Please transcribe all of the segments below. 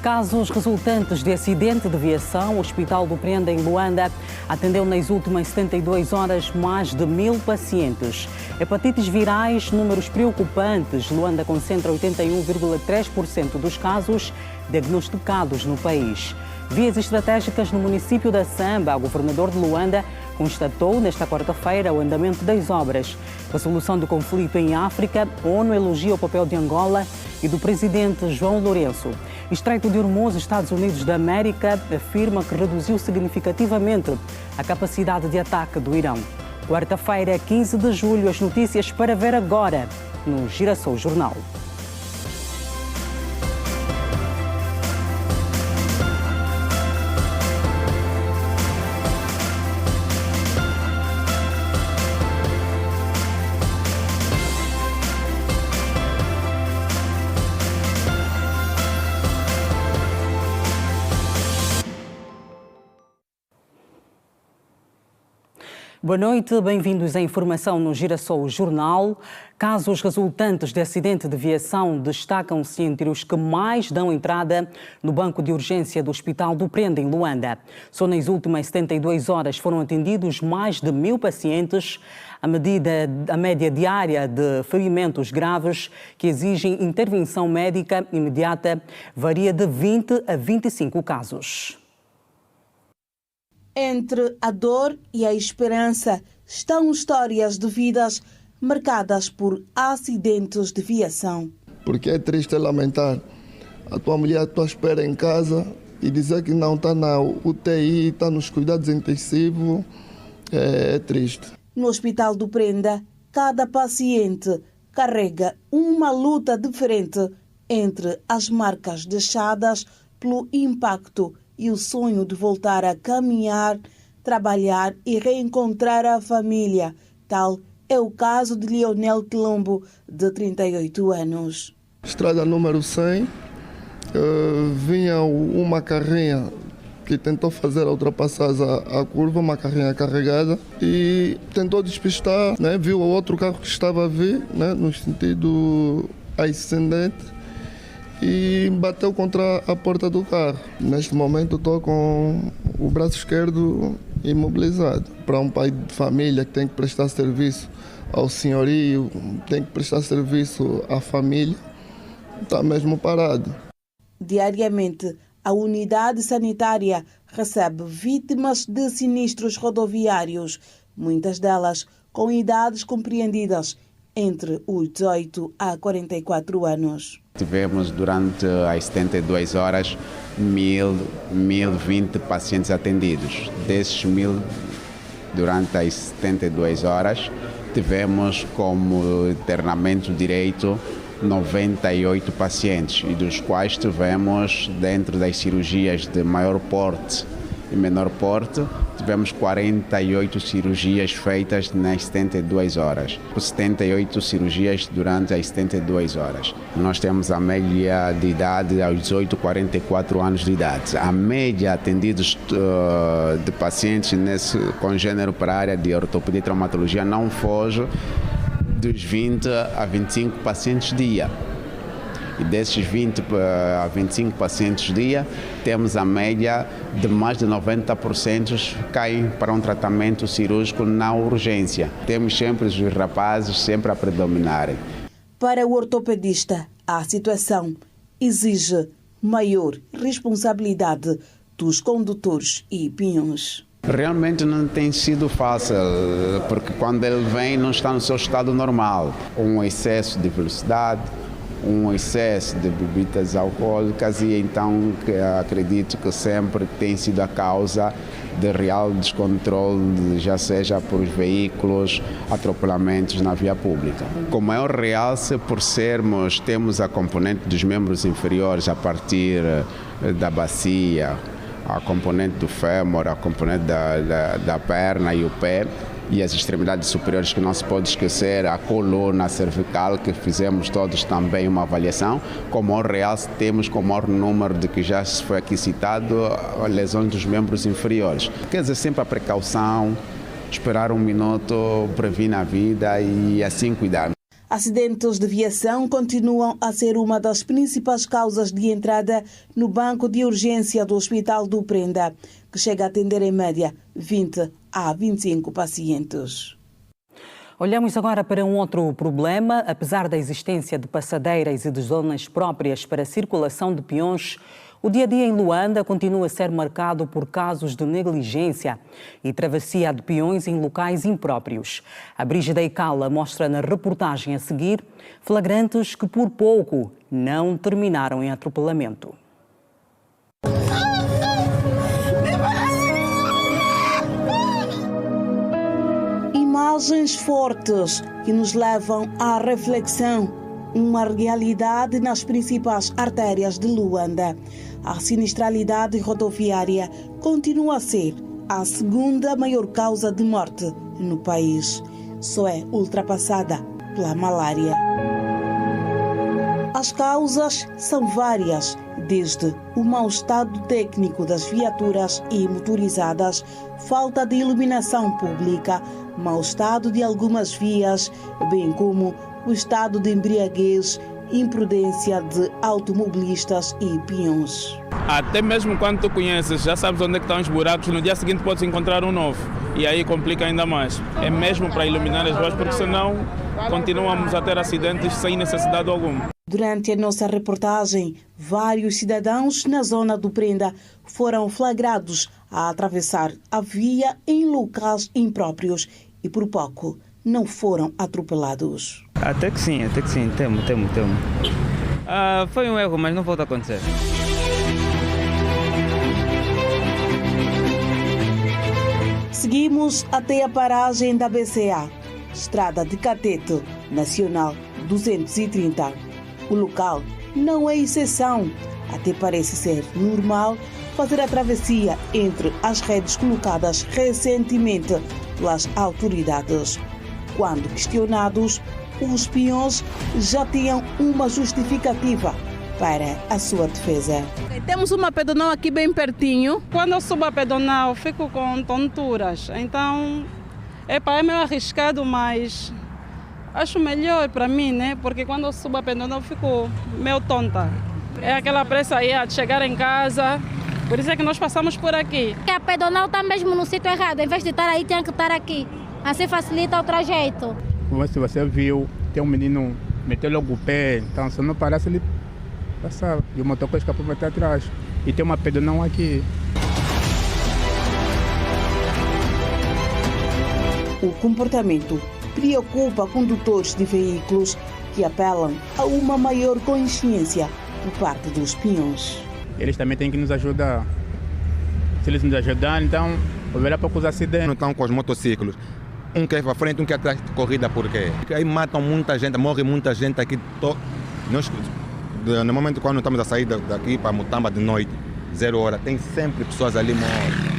Casos resultantes de acidente de viação, o Hospital do Prenda, em Luanda, atendeu nas últimas 72 horas mais de 1000 pacientes. Hepatites virais, números preocupantes. Luanda concentra 81,3% dos casos diagnosticados no país. Vias estratégicas no município da Samba. O governador de Luanda constatou nesta quarta-feira o andamento das obras. A solução do conflito em África, a ONU elogia o papel de Angola e do presidente João Lourenço. Estreito de Hormuz, Estados Unidos da América, afirma que reduziu significativamente a capacidade de ataque do Irão. Quarta-feira, 15 de julho, as notícias para ver agora no Girassol Jornal. Boa noite, bem-vindos à informação no Girassol Jornal. Casos resultantes de acidente de viação destacam-se entre os que mais dão entrada no banco de urgência do Hospital do Prenda, em Luanda. Só nas últimas 72 horas foram atendidos mais de 1000 pacientes. A média diária de ferimentos graves que exigem intervenção médica imediata varia de 20 a 25 casos. Entre a dor e a esperança estão histórias de vidas marcadas por acidentes de viação. Porque é triste lamentar a tua mulher à tua espera em casa e dizer que não está na UTI, está nos cuidados intensivos, é triste. No Hospital do Prenda, cada paciente carrega uma luta diferente entre as marcas deixadas pelo impacto e o sonho de voltar a caminhar, trabalhar e reencontrar a família. Tal é o caso de Leonel Quilombo, de 38 anos. Estrada número 100, vinha uma carrinha que tentou fazer a ultrapassagem à curva, uma carrinha carregada, e tentou despistar, né? Viu o outro carro que estava a vir, né? No sentido ascendente, e bateu contra a porta do carro. Neste momento estou com o braço esquerdo imobilizado. Para um pai de família que tem que prestar serviço ao senhorio, tem que prestar serviço à família, está mesmo parado. Diariamente, a unidade sanitária recebe vítimas de sinistros rodoviários, muitas delas com idades compreendidas entre os 18 a 44 anos. Tivemos durante as 72 horas 1020 pacientes atendidos. Desses 1000, durante as 72 horas, tivemos como internamento direito 98 pacientes, e dos quais tivemos, dentro das cirurgias de maior porte e menor porte, tivemos 48 cirurgias feitas nas 72 horas. 78 cirurgias durante as 72 horas. Nós temos a média de idade aos 18 a 44 anos de idade. A média atendidos de pacientes com gênero para a área de ortopedia e traumatologia não foge dos 20 a 25 pacientes dia. E desses 20 a 25 pacientes dia, temos a média de mais de 90% caem para um tratamento cirúrgico na urgência. Temos sempre os rapazes sempre a predominarem. Para o ortopedista, a situação exige maior responsabilidade dos condutores e peões. Realmente não tem sido fácil, porque quando ele vem não está no seu estado normal. Um excesso de velocidade, um excesso de bebidas alcoólicas, e então acredito que sempre tem sido a causa de real descontrole, já seja por veículos, atropelamentos na via pública. Com maior realce por temos a componente dos membros inferiores a partir da bacia, a componente do fêmur, a componente da perna e o pé, e as extremidades superiores, que não se pode esquecer, a coluna cervical, que fizemos todos também uma avaliação. Com maior realce temos, com o maior número de que já foi aqui citado, lesões dos membros inferiores. Quer dizer, sempre a precaução, esperar um minuto, previne a vida e assim cuidar. Acidentes de viação continuam a ser uma das principais causas de entrada no banco de urgência do Hospital do Prenda, que chega a atender em média 20 a 25 pacientes. Olhamos agora para um outro problema. Apesar da existência de passadeiras e de zonas próprias para a circulação de peões, o dia-a-dia em Luanda continua a ser marcado por casos de negligência e travessia de peões em locais impróprios. A Brígida Icala mostra na reportagem a seguir flagrantes que por pouco não terminaram em atropelamento. Imagens fortes que nos levam à reflexão. Uma realidade nas principais artérias de Luanda. A sinistralidade rodoviária continua a ser a segunda maior causa de morte no país. Só é ultrapassada pela malária. As causas são várias, desde o mau estado técnico das viaturas e motorizadas, falta de iluminação pública, mau estado de algumas vias, bem como o estado de embriaguez, imprudência de automobilistas e peões. Até mesmo quando tu conheces, já sabes onde é que estão os buracos, no dia seguinte podes encontrar um novo. E aí complica ainda mais. É mesmo para iluminar as ruas, porque senão continuamos a ter acidentes sem necessidade alguma. Durante a nossa reportagem, vários cidadãos na zona do Prenda foram flagrados a atravessar a via em locais impróprios e por pouco não foram atropelados. Até que sim, temo. Foi um erro, mas não volta a acontecer. Seguimos até a paragem da BCA, Estrada de Cateto, Nacional 230. O local não é exceção, até parece ser normal fazer a travessia entre as redes colocadas recentemente pelas autoridades. Quando questionados, os peões já tinham uma justificativa para a sua defesa. Temos uma pedonal aqui bem pertinho. Quando eu subo a pedonal, fico com tonturas. Então, é meio arriscado, mas acho melhor para mim, né? Porque quando eu subo a pedonal, eu fico meio tonta. É aquela pressa aí de chegar em casa. Por isso é que nós passamos por aqui. A pedonal está mesmo no sítio errado. Em vez de estar aí, tem que estar aqui. Assim facilita o trajeto. Como se você viu, tem um menino meteu logo o pé, então se não parasse ele passava. E o motoqueiro escapou até atrás. E tem uma pedonal aqui. O comportamento preocupa condutores de veículos que apelam a uma maior consciência por parte dos peões. Eles também têm que nos ajudar. Se eles nos ajudarem, então haverá poucos acidentes. Não estão com os motociclos. Um quer ir para frente, um quer atrás de corrida, por quê? Aí matam muita gente, morre muita gente aqui. Nós, no momento quando estamos a sair daqui para Mutamba de noite, 0 hora, tem sempre pessoas ali mortas.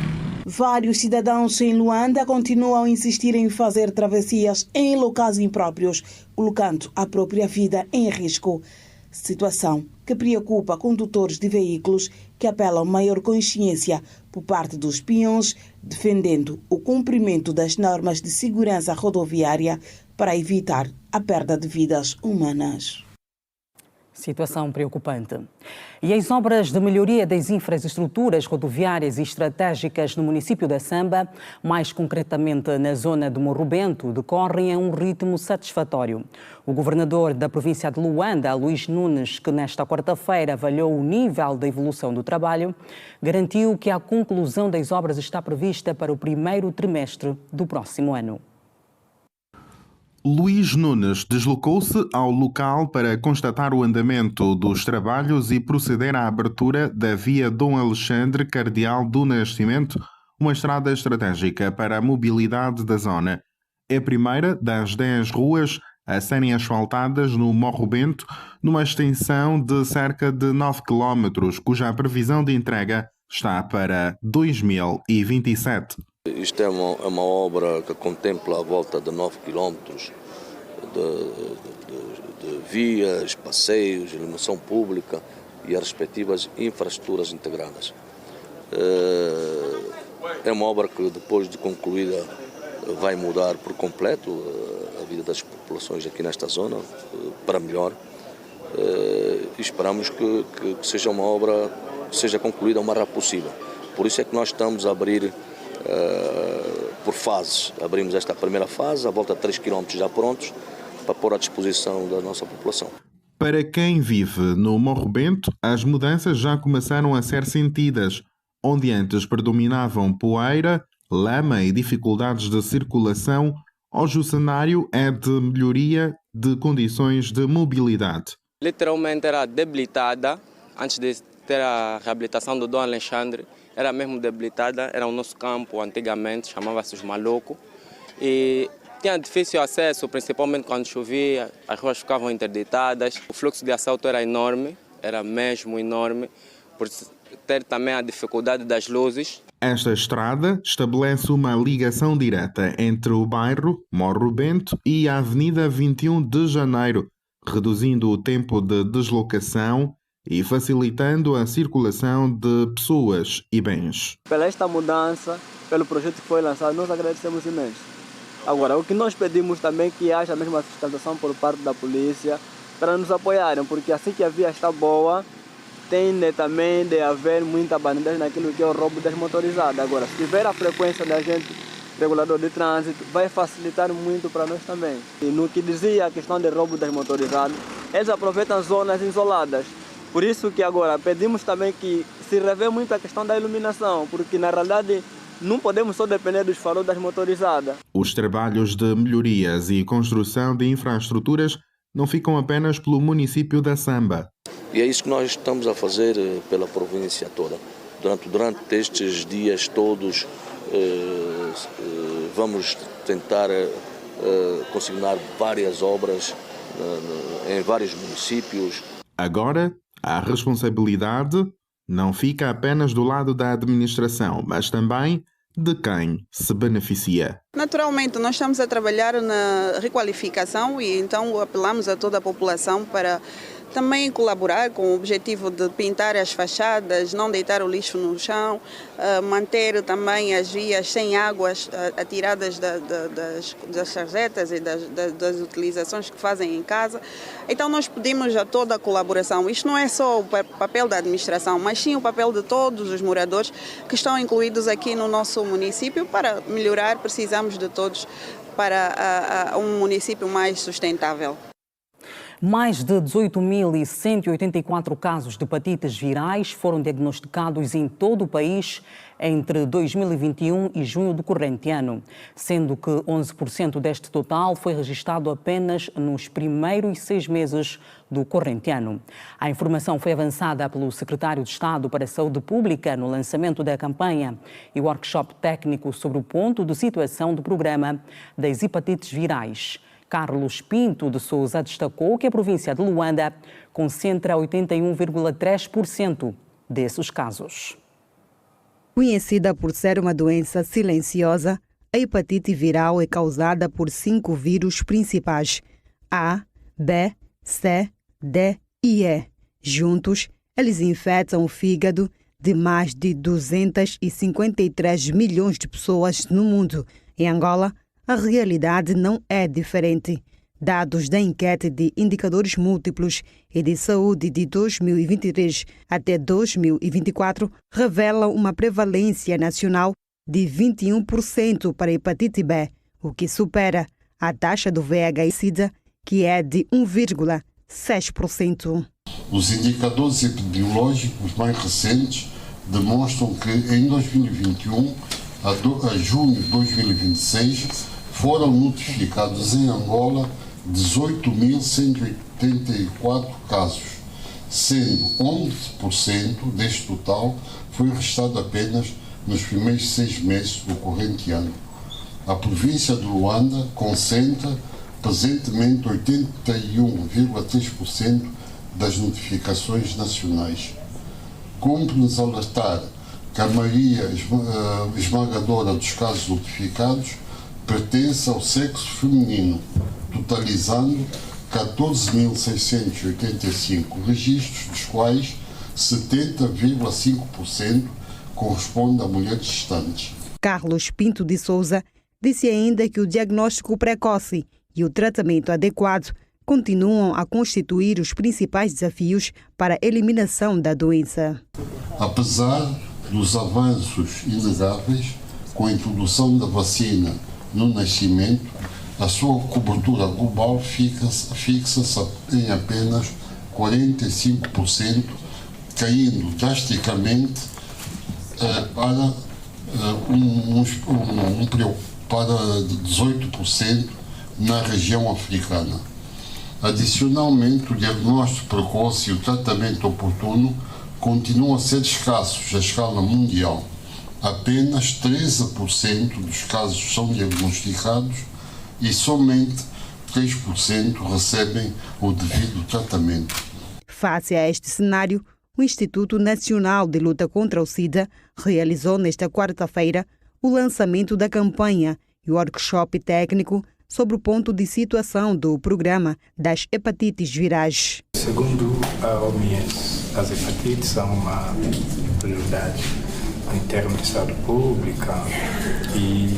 Vários cidadãos em Luanda continuam a insistir em fazer travessias em locais impróprios, colocando a própria vida em risco. Situação que preocupa condutores de veículos que apelam a maior consciência por parte dos peões, defendendo o cumprimento das normas de segurança rodoviária para evitar a perda de vidas humanas. Situação preocupante. E as obras de melhoria das infraestruturas rodoviárias e estratégicas no município da Samba, mais concretamente na zona de Morro Bento, decorrem a um ritmo satisfatório. O governador da província de Luanda, Luís Nunes, que nesta quarta-feira avaliou o nível da evolução do trabalho, garantiu que a conclusão das obras está prevista para o primeiro trimestre do próximo ano. Luís Nunes deslocou-se ao local para constatar o andamento dos trabalhos e proceder à abertura da via Dom Alexandre Cardeal do Nascimento, uma estrada estratégica para a mobilidade da zona. É a primeira das 10 ruas a serem asfaltadas no Morro Bento, numa extensão de cerca de 9 km, cuja previsão de entrega está para 2027. Isto é uma obra que contempla a volta de 9 km de vias, passeios, iluminação pública e as respectivas infraestruturas integradas. É uma obra que, depois de concluída, vai mudar por completo a vida das populações aqui nesta zona, para melhor. Esperamos que seja uma obra que seja concluída o mais rápido possível. Por isso é que nós estamos a abrir por fases. Abrimos esta primeira fase, a volta de 3 km já prontos, para pôr à disposição da nossa população. Para quem vive no Morro Bento, as mudanças já começaram a ser sentidas. Onde antes predominavam poeira, lama e dificuldades de circulação, hoje o cenário é de melhoria de condições de mobilidade. Literalmente era debilitada, antes de ter a reabilitação do Dom Alexandre, era mesmo debilitada, era o nosso campo antigamente, chamava-se Os Malucos, e tinha difícil acesso, principalmente quando chovia, as ruas ficavam interditadas, o fluxo de assalto era enorme, era mesmo enorme, por ter também a dificuldade das luzes. Esta estrada estabelece uma ligação direta entre o bairro Morro Bento e a Avenida 21 de Janeiro, reduzindo o tempo de deslocação e facilitando a circulação de pessoas e bens. Pela esta mudança, pelo projeto que foi lançado, nós agradecemos imenso. Agora, o que nós pedimos também é que haja a mesma fiscalização por parte da polícia para nos apoiarem, porque assim que a via está boa, tem também de haver muita bandidagem naquilo que é o roubo desmotorizado. Agora, se tiver a frequência da gente regulador de trânsito, vai facilitar muito para nós também. E no que dizia a questão de roubo desmotorizado, eles aproveitam zonas isoladas. Por isso que agora pedimos também que se revê muito a questão da iluminação, porque na realidade não podemos só depender dos faróis das motorizadas. Os trabalhos de melhorias e construção de infraestruturas não ficam apenas pelo município da Samba. E é isso que nós estamos a fazer pela província toda. Durante estes dias todos, vamos tentar consignar várias obras em vários municípios. Agora, a responsabilidade não fica apenas do lado da administração, mas também de quem se beneficia. Naturalmente, nós estamos a trabalhar na requalificação e então apelamos a toda a população para também colaborar com o objetivo de pintar as fachadas, não deitar o lixo no chão, manter também as vias sem águas atiradas das sarjetas e das utilizações que fazem em casa. Então nós pedimos a toda a colaboração. Isto não é só o papel da administração, mas sim o papel de todos os moradores que estão incluídos aqui no nosso município. Para melhorar, precisamos de todos para um município mais sustentável. Mais de 18.184 casos de hepatites virais foram diagnosticados em todo o país entre 2021 e junho do corrente ano, sendo que 11% deste total foi registrado apenas nos primeiros 6 meses do corrente ano. A informação foi avançada pelo secretário de Estado para a Saúde Pública no lançamento da campanha e workshop técnico sobre o ponto de situação do programa das hepatites virais. Carlos Pinto de Sousa destacou que a província de Luanda concentra 81,3% desses casos. Conhecida por ser uma doença silenciosa, a hepatite viral é causada por 5 vírus principais: A, B, C, D e E. Juntos, eles infectam o fígado de mais de 253 milhões de pessoas no mundo. Em Angola, a realidade não é diferente. Dados da enquete de indicadores múltiplos e de saúde de 2023 até 2024 revelam uma prevalência nacional de 21% para a hepatite B, o que supera a taxa do VIH-Sida, que é de 1,6%. Os indicadores epidemiológicos mais recentes demonstram que em 2021 a junho de 2026 foram notificados em Angola 18.184 casos, sendo 11% deste total foi registrado apenas nos primeiros 6 meses do corrente ano. A província de Luanda concentra presentemente 81,3% das notificações nacionais. Cumpre-nos alertar que a maioria esmagadora dos casos notificados pertence ao sexo feminino, totalizando 14.685 registros, dos quais 70,5% corresponde a mulheres gestantes. Carlos Pinto de Sousa Disse ainda que o diagnóstico precoce e o tratamento adequado continuam a constituir os principais desafios para a eliminação da doença. Apesar dos avanços inegáveis com a introdução da vacina no nascimento, a sua cobertura global fixa-se em apenas 45%, caindo drasticamente para 18% na região africana. Adicionalmente, o diagnóstico precoce e o tratamento oportuno continuam a ser escassos à escala mundial. Apenas 13% dos casos são diagnosticados e somente 3% recebem o devido tratamento. Face a este cenário, o Instituto Nacional de Luta contra o SIDA realizou nesta quarta-feira o lançamento da campanha e o workshop técnico sobre o ponto de situação do programa das hepatites virais. Segundo a OMS, as hepatites são uma prioridade em termos de saúde pública e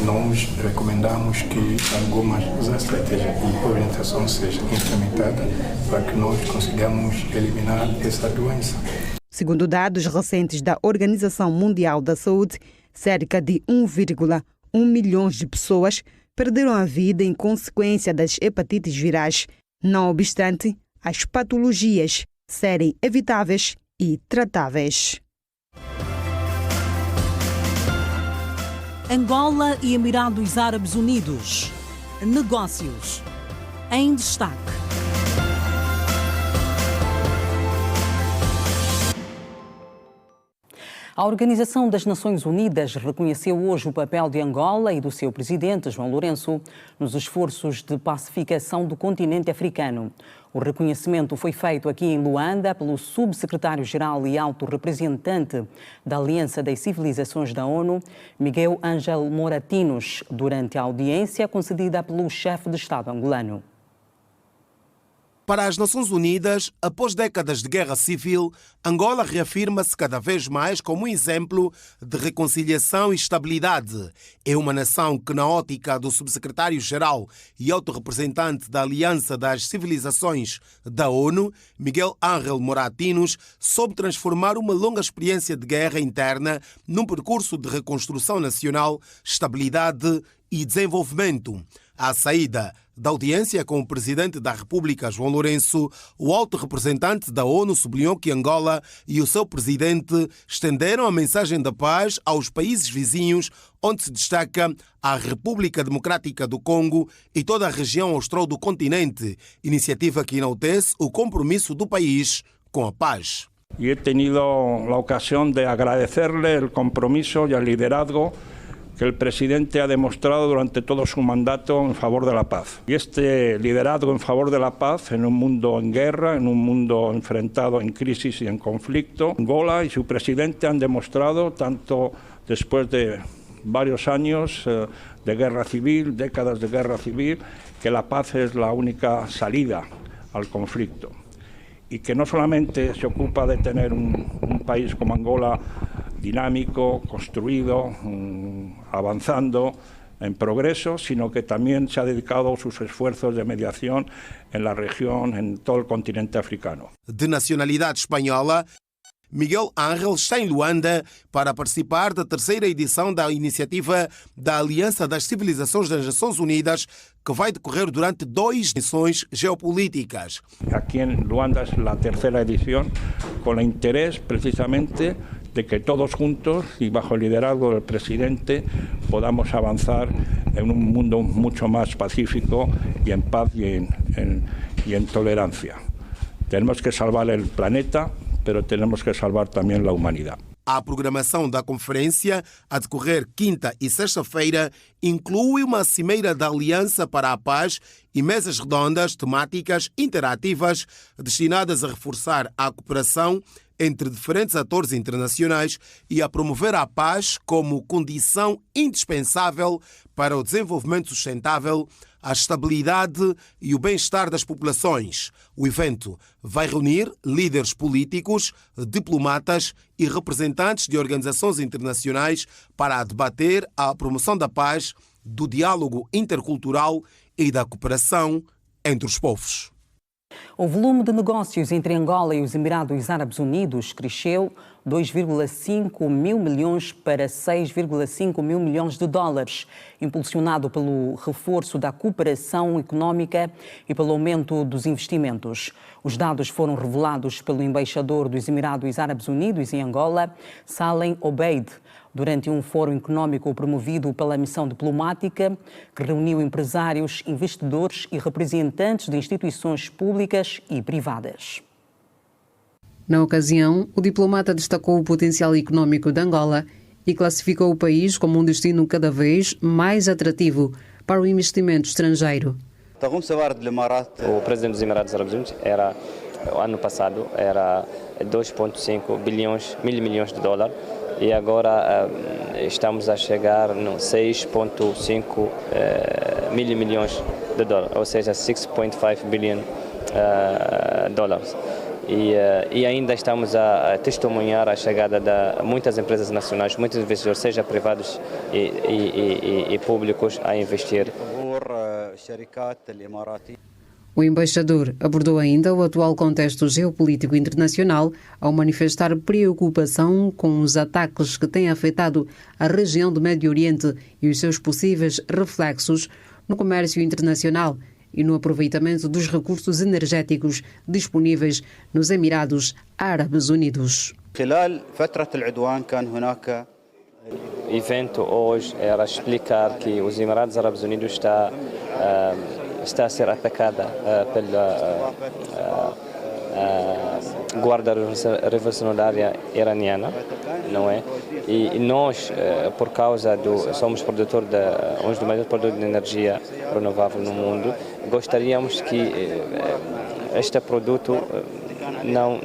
nós recomendamos que algumas estratégias e orientação seja implementada para que nós consigamos eliminar essa doença. Segundo dados recentes da Organização Mundial da Saúde, cerca de 1,1 milhão de pessoas perderam a vida em consequência das hepatites virais, não obstante as patologias serem evitáveis e tratáveis. Angola e Emirados Árabes Unidos. Negócios em destaque. A Organização das Nações Unidas reconheceu hoje o papel de Angola e do seu presidente, João Lourenço, nos esforços de pacificação do continente africano. O reconhecimento foi feito aqui em Luanda pelo subsecretário-geral e alto representante da Aliança das Civilizações da ONU, Miguel Ángel Moratinos, durante a audiência concedida pelo chefe de Estado angolano. Para as Nações Unidas, após décadas de guerra civil, Angola reafirma-se cada vez mais como um exemplo de reconciliação e estabilidade. É uma nação que, na ótica do subsecretário-geral e alto representante da Aliança das Civilizações da ONU, Miguel Ángel Moratinos, soube transformar uma longa experiência de guerra interna num percurso de reconstrução nacional, estabilidade e desenvolvimento. À saída da audiência com o presidente da República, João Lourenço, o alto representante da ONU sublinhou que Angola e o seu presidente estenderam a mensagem da paz aos países vizinhos, onde se destaca a República Democrática do Congo e toda a região austral do continente, iniciativa que enaltece o compromisso do país com a paz. Y he tenido la ocasión de agradecerle el compromiso y el liderazgo que el presidente ha demostrado durante todo su mandato en favor de la paz. Y este liderazgo en favor de la paz en un mundo en guerra, en un mundo enfrentado en crisis y en conflicto, Angola y su presidente han demostrado, tanto después de varios años de guerra civil, décadas de guerra civil, que la paz es la única salida al conflicto. Y que no solamente se ocupa de tener un país como Angola dinámico, construido, avanzando en progreso, sino que también se ha dedicado sus esfuerzos de mediación en la región, en todo el continente africano. De nacionalidade espanhola, Miguel Ángel está em Luanda para participar da terceira edição da iniciativa da Aliança das Civilizações das Nações Unidas, que vai decorrer durante 2 edições geopolíticas. Aquí en Luanda es la tercera edición, con el interés precisamente de que todos juntos y bajo el liderazgo del presidente podamos avanzar en un mundo mucho más pacífico y en paz y en tolerancia. Tenemos que salvar el planeta, pero tenemos que salvar también la humanidad. A programação da conferência, a decorrer quinta e sexta-feira, inclui uma cimeira da Aliança para a Paz e mesas redondas temáticas interativas destinadas a reforçar a cooperação entre diferentes atores internacionais e a promover a paz como condição indispensável para o desenvolvimento sustentável, a estabilidade e o bem-estar das populações. O evento vai reunir líderes políticos, diplomatas e representantes de organizações internacionais para debater a promoção da paz, do diálogo intercultural e da cooperação entre os povos. O volume de negócios entre Angola e os Emirados Árabes Unidos cresceu 2,5 mil milhões para 6,5 mil milhões de dólares, impulsionado pelo reforço da cooperação económica e pelo aumento dos investimentos. Os dados foram revelados pelo embaixador dos Emirados Árabes Unidos em Angola, Salem Obeid, durante um fórum económico promovido pela missão diplomática, que reuniu empresários, investidores e representantes de instituições públicas e privadas. Na ocasião, o diplomata destacou o potencial económico de Angola e classificou o país como um destino cada vez mais atrativo para o investimento estrangeiro. O presidente dos Emirados Árabes Unidos ano passado era 2,5 mil milhões de dólares e agora estamos a chegar no 6,5 mil milhões de dólares, ou seja, 6,5 bilhões de dólares. E ainda estamos a testemunhar a chegada de muitas empresas nacionais, muitos investidores, seja privados e públicos, a investir. O embaixador abordou ainda o atual contexto geopolítico internacional ao manifestar preocupação com os ataques que têm afetado a região do Médio Oriente e os seus possíveis reflexos no comércio internacional e no aproveitamento dos recursos energéticos disponíveis nos Emirados Árabes Unidos. O evento hoje era explicar que os Emirados Árabes Unidos está a ser atacada pela Guarda Revolucionária Iraniana, não é? E nós, por causa somos um dos maiores produtores de energia renovável no mundo, gostaríamos que este produto não,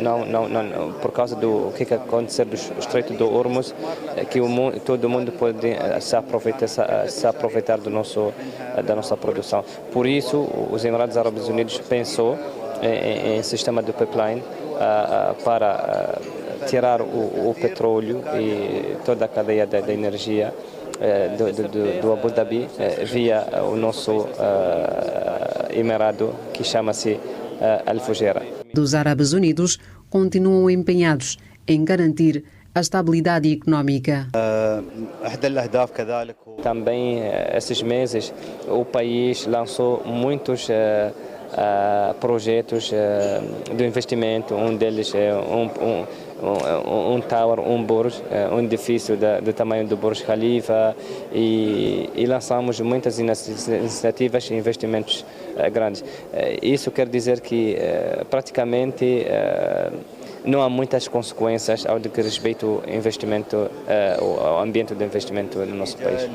por causa do que acontecer do Estreito do Hormuz, que todo mundo pode se aproveitar da nossa produção. Por isso, os Emirados Árabes Unidos pensou em sistema de pipeline para tirar o petróleo e toda a cadeia da energia do Abu Dhabi via o nosso emirado, que chama-se Al Fujairah. Dos Árabes Unidos continuam empenhados em garantir a estabilidade económica. Também, esses meses, o país lançou muitos projetos de investimento. Um deles é um tower, um Burj, um edifício do tamanho do Burj Khalifa, e lançamos muitas iniciativas e investimentos grandes. Isso quer dizer que praticamente não há muitas consequências ao que respeita ao investimento, ao ambiente de investimento no nosso país.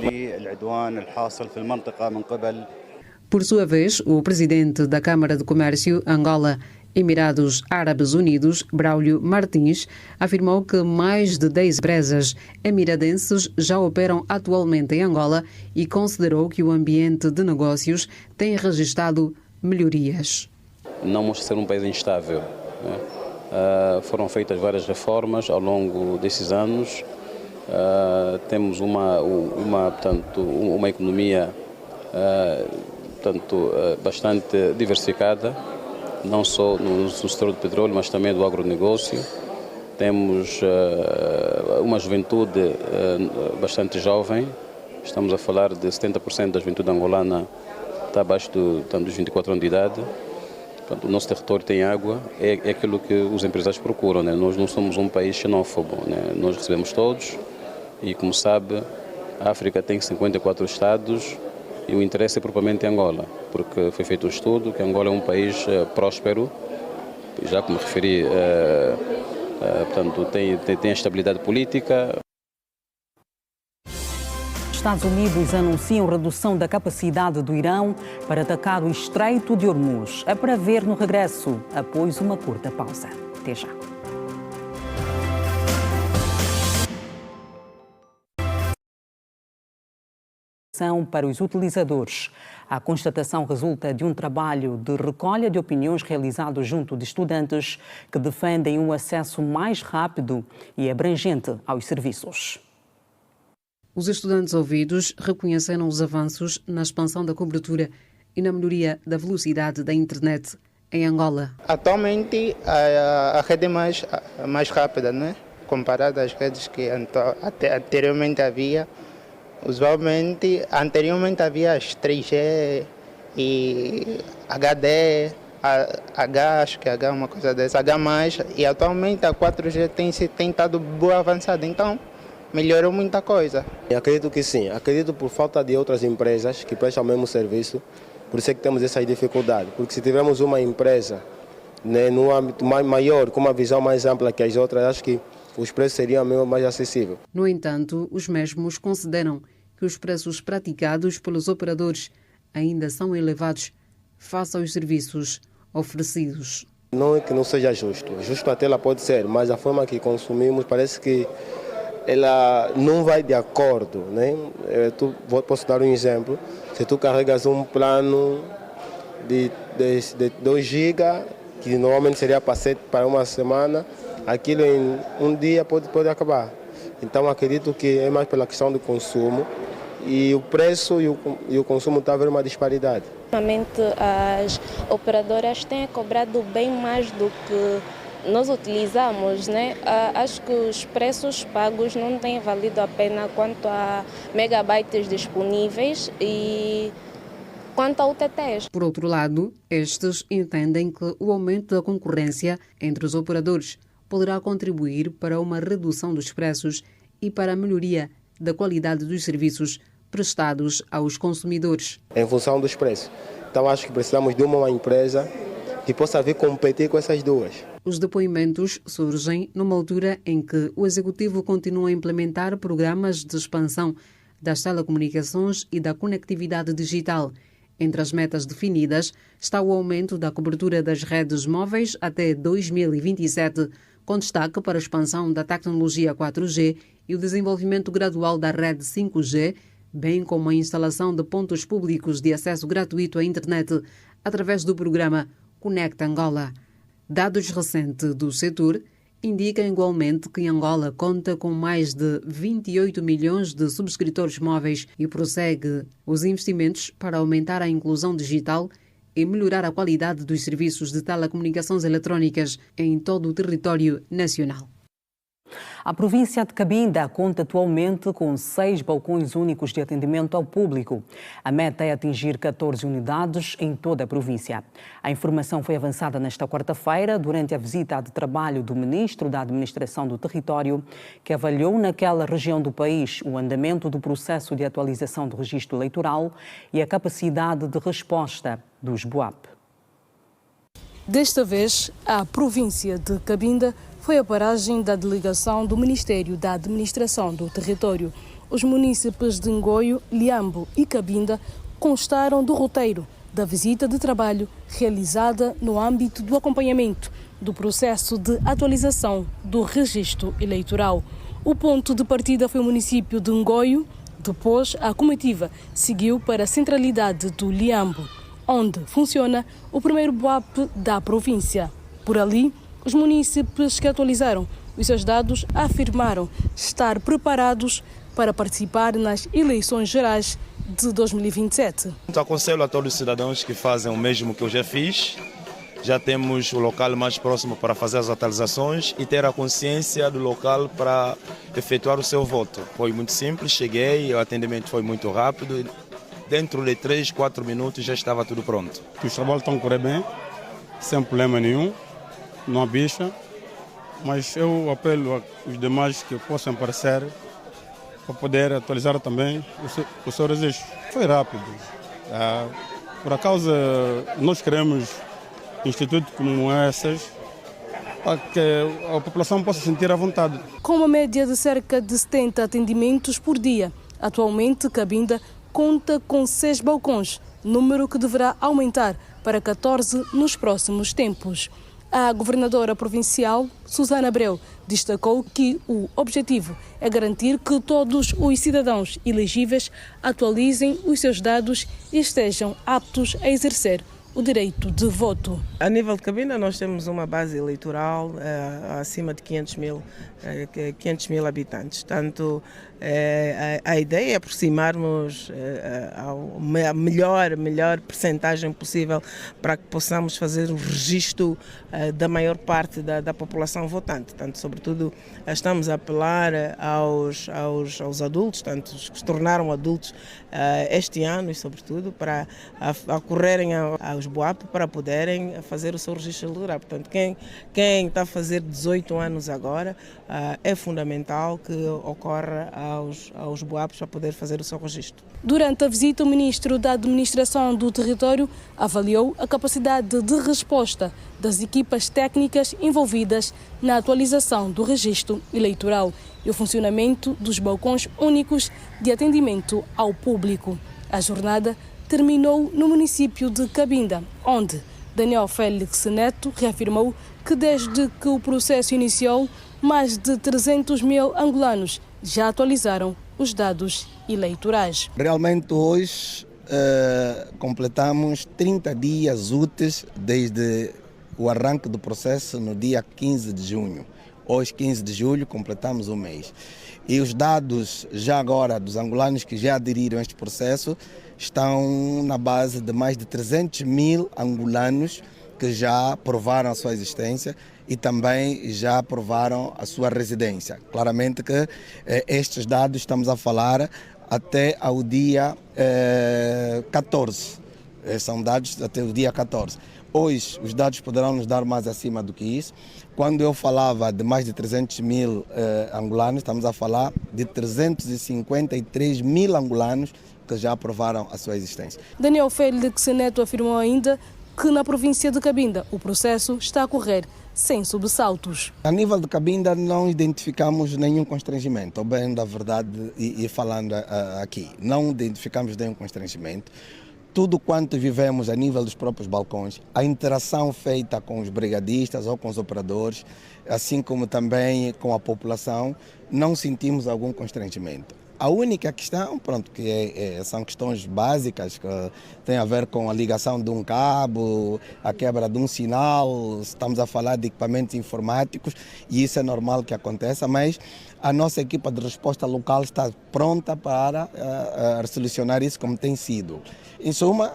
Por sua vez, o presidente da Câmara de Comércio Angola Emirados Árabes Unidos, Braulio Martins, afirmou que mais de 10 empresas emiradenses já operam atualmente em Angola e considerou que o ambiente de negócios tem registrado melhorias. Não mostra ser um país instável, né? Foram feitas várias reformas ao longo desses anos. Temos uma economia bastante diversificada, não só no setor do petróleo, mas também do agronegócio. Temos uma juventude bastante jovem, estamos a falar de 70% da juventude angolana está abaixo dos 24 anos de idade. Portanto, o nosso território tem água, é aquilo que os empresários procuram, né? Nós não somos um país xenófobo, né? Nós recebemos todos e, como sabe, a África tem 54 estados e o interesse é propriamente em Angola, porque foi feito um estudo que Angola é um país próspero, já como referi, portanto, tem a estabilidade política. Estados Unidos anunciam redução da capacidade do Irão para atacar o Estreito de Hormuz. É para ver no regresso, após uma curta pausa. Até já. Para os utilizadores. A constatação resulta de um trabalho de recolha de opiniões realizado junto de estudantes que defendem um acesso mais rápido e abrangente aos serviços. Os estudantes ouvidos reconheceram os avanços na expansão da cobertura e na melhoria da velocidade da internet em Angola. Atualmente a rede é mais rápida, né? Comparada às redes que anteriormente havia. Usualmente, anteriormente havia as 3G e HD, acho que H é uma coisa dessa, H+, e atualmente a 4G tem estado boa avançada, então melhorou muita coisa. Eu acredito que sim, acredito por falta de outras empresas que prestam o mesmo serviço, por isso é que temos essa dificuldade, porque se tivermos uma empresa, né, num âmbito maior, com uma visão mais ampla que as outras, acho que os preços seriam mesmo mais acessíveis. No entanto, os mesmos consideram que os preços praticados pelos operadores ainda são elevados face aos serviços oferecidos. Não é que não seja justo, justo até ela pode ser, mas a forma que consumimos parece que ela não vai de acordo, né? Posso dar um exemplo, se tu carregas um plano de 2 GB, que normalmente seria para uma semana, aquilo em um dia pode acabar. Então acredito que é mais pela questão do consumo e o preço e o consumo está a haver uma disparidade. Ultimamente as operadoras têm cobrado bem mais do que nós utilizamos, né? Acho que os preços pagos não têm valido a pena quanto a megabytes disponíveis e quanto a UTTs. Por outro lado, estes entendem que o aumento da concorrência entre os operadores poderá contribuir para uma redução dos preços e para a melhoria da qualidade dos serviços prestados aos consumidores. Em função dos preços. Então acho que precisamos de uma empresa que possa vir competir com essas duas. Os depoimentos surgem numa altura em que o Executivo continua a implementar programas de expansão das telecomunicações e da conectividade digital. Entre as metas definidas está o aumento da cobertura das redes móveis até 2027, com destaque para a expansão da tecnologia 4G e o desenvolvimento gradual da rede 5G, bem como a instalação de pontos públicos de acesso gratuito à internet através do programa Conecta Angola. Dados recentes do setor indicam igualmente que Angola conta com mais de 28 milhões de subscritores móveis e prossegue os investimentos para aumentar a inclusão digital e melhorar a qualidade dos serviços de telecomunicações eletrónicas em todo o território nacional. A província de Cabinda conta atualmente com 6 balcões únicos de atendimento ao público. A meta é atingir 14 unidades em toda a província. A informação foi avançada nesta quarta-feira durante a visita de trabalho do Ministro da Administração do Território, que avaliou naquela região do país o andamento do processo de atualização do registro eleitoral e a capacidade de resposta dos BUAP. Desta vez, a província de Cabinda foi a paragem da delegação do Ministério da Administração do Território. Os munícipes de Ngoio, Liambo e Cabinda constaram do roteiro da visita de trabalho realizada no âmbito do acompanhamento do processo de atualização do registro eleitoral. O ponto de partida foi o município de Ngoio, depois a comitiva seguiu para a centralidade do Liambo, onde funciona o primeiro BUAP da província. Por ali, os munícipes que atualizaram os seus dados afirmaram estar preparados para participar nas eleições gerais de 2027. Aconselho a todos os cidadãos que fazem o mesmo que eu já fiz. Já temos o local mais próximo para fazer as atualizações e ter a consciência do local para efetuar o seu voto. Foi muito simples, cheguei, o atendimento foi muito rápido. Dentro de 3, 4 minutos já estava tudo pronto. Os trabalhos estão a correr bem, sem problema nenhum. Não há bicha, mas eu apelo aos demais que possam aparecer para poder atualizar também o seu registro. Foi rápido. Por acaso, nós queremos institutos como esses para que a população possa sentir à vontade. Com uma média de cerca de 70 atendimentos por dia, atualmente Cabinda conta com 6 balcões, número que deverá aumentar para 14 nos próximos tempos. A governadora provincial, Susana Abreu, destacou que o objetivo é garantir que todos os cidadãos elegíveis atualizem os seus dados e estejam aptos a exercer o direito de voto. A nível de Cabinda, nós temos uma base eleitoral acima de 500 mil habitantes. Portanto, a ideia é aproximarmos a melhor percentagem possível para que possamos fazer o registro da maior parte da população votante. Portanto, sobretudo, estamos a apelar aos adultos, tanto os que se tornaram adultos este ano e, sobretudo, para acorrerem aos BUAP para poderem fazer o seu registro eleitoral. Portanto, quem está a fazer 18 anos agora, é fundamental que ocorra aos BUAPs para poder fazer o seu registro. Durante a visita, o Ministro da Administração do Território avaliou a capacidade de resposta das equipas técnicas envolvidas na atualização do registro eleitoral e o funcionamento dos balcões únicos de atendimento ao público. A jornada terminou no município de Cabinda, onde Daniel Félix Neto reafirmou que desde que o processo iniciou, mais de 300 mil angolanos já atualizaram os dados eleitorais. Realmente hoje completamos 30 dias úteis desde o arranque do processo no dia 15 de junho. Hoje, 15 de julho, completamos um mês. E os dados já agora dos angolanos que já aderiram a este processo estão na base de mais de 300 mil angolanos que já provaram a sua existência e também já provaram a sua residência. Claramente que estes dados estamos a falar até ao dia 14. São dados até o dia 14. Hoje os dados poderão nos dar mais acima do que isso. Quando eu falava de mais de 300 mil angolanos, estamos a falar de 353 mil angolanos que já aprovaram a sua existência. Daniel Félix Neto afirmou ainda que na província de Cabinda o processo está a correr sem sobressaltos. A nível de Cabinda não identificamos nenhum constrangimento, bem da verdade e falando aqui, não identificamos nenhum constrangimento. Tudo quanto vivemos a nível dos próprios balcões, a interação feita com os brigadistas ou com os operadores, assim como também com a população, não sentimos algum constrangimento. A única questão, que são questões básicas que têm a ver com a ligação de um cabo, a quebra de um sinal, estamos a falar de equipamentos informáticos e isso é normal que aconteça, mas a nossa equipa de resposta local está pronta para solucionar isso como tem sido. Em suma,